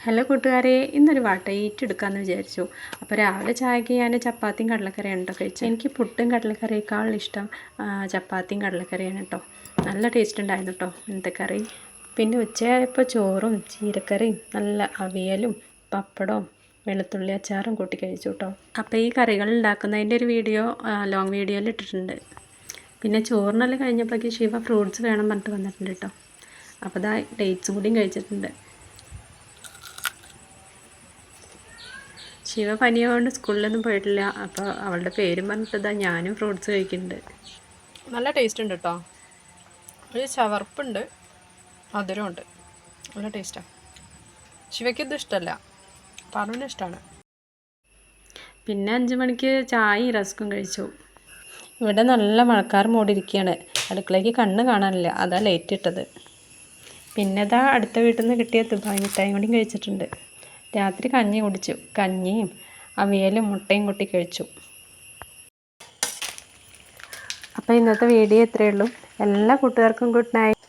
Hello കൂട്ടുകാരെ, ഇന്നൊരു വട്ടയിട്ട് എടുക്കാമെന്ന് വിചാരിച്ചു. അപ്പോൾ രാവിലെ ചായക്ക് ഞാൻ ചപ്പാത്തിയും കടലക്കറിയാണ് കേട്ടോ കഴിച്ചത്. എനിക്ക് പുട്ടും കടലക്കറിയേക്കാളും ഇഷ്ടം ചപ്പാത്തിയും കടലക്കറിയാണ് കേട്ടോ. നല്ല ടേസ്റ്റ് ഉണ്ടായിരുന്നു കേട്ടോ ഇന്നത്തെ കറി. പിന്നെ ഉച്ചയായപ്പോൾ ചോറും ചീരക്കറിയും നല്ല അവിയലും പപ്പടവും വെളുത്തുള്ളി അച്ചാറും കൂട്ടി കഴിച്ചു കേട്ടോ. അപ്പോൾ ഈ കറികൾ ഉണ്ടാക്കുന്നതിൻ്റെ ഒരു വീഡിയോ ലോങ് വീഡിയോയിൽ ഇട്ടിട്ടുണ്ട്. പിന്നെ ചോറിനെല്ലാം കഴിഞ്ഞപ്പോഴേക്ക് ശിവ ഫ്രൂട്ട്സ് വേണം പറഞ്ഞിട്ട് വന്നിട്ടുണ്ട് കേട്ടോ. അപ്പോൾ ഇതാ ഡേറ്റ്സും കൂടിയും കഴിച്ചിട്ടുണ്ട്. ശിവ പനിയായതുകൊണ്ട് സ്കൂളിലൊന്നും പോയിട്ടില്ല. അപ്പോൾ അവളുടെ പേരും പറഞ്ഞിട്ട് ഞാനും ഫ്രൂട്ട്സ് കഴിക്കുന്നുണ്ട്. നല്ല ടേസ്റ്റ് ഉണ്ട് കേട്ടോ. ഒരു ചവർപ്പുണ്ട്, മധുരമുണ്ട്, നല്ല ടേസ്റ്റാണ്. ശിവയ്ക്ക് ഇത് ഇഷ്ടമല്ല, പാറുവിന് ഇഷ്ടമാണ്. പിന്നെ 5 മണിക്ക് ചായയും റസ്ക്കും കഴിച്ചു. ഇവിടെ നല്ല മഴക്കാർ മൂടിയിരിക്കുകയാണ്. അടുക്കളയ്ക്ക് കണ്ണ് കാണാനില്ല, അതാ ലൈറ്റ് ഇട്ടത്. പിന്നെ അടുത്ത വീട്ടിൽ നിന്ന് കിട്ടിയ ദുബായ് മിഠായും കൂടി കഴിച്ചിട്ടുണ്ട്. രാത്രി കഞ്ഞി കുടിച്ചു. കഞ്ഞിയും അവിയലും മുട്ടയും കൂട്ടി കഴിച്ചു. അപ്പോൾ ഇന്നത്തെ വീഡിയോ ഇത്രയേ ഉള്ളൂ. എല്ലാ കൂട്ടുകാർക്കും ഗുഡ് നൈറ്റ്.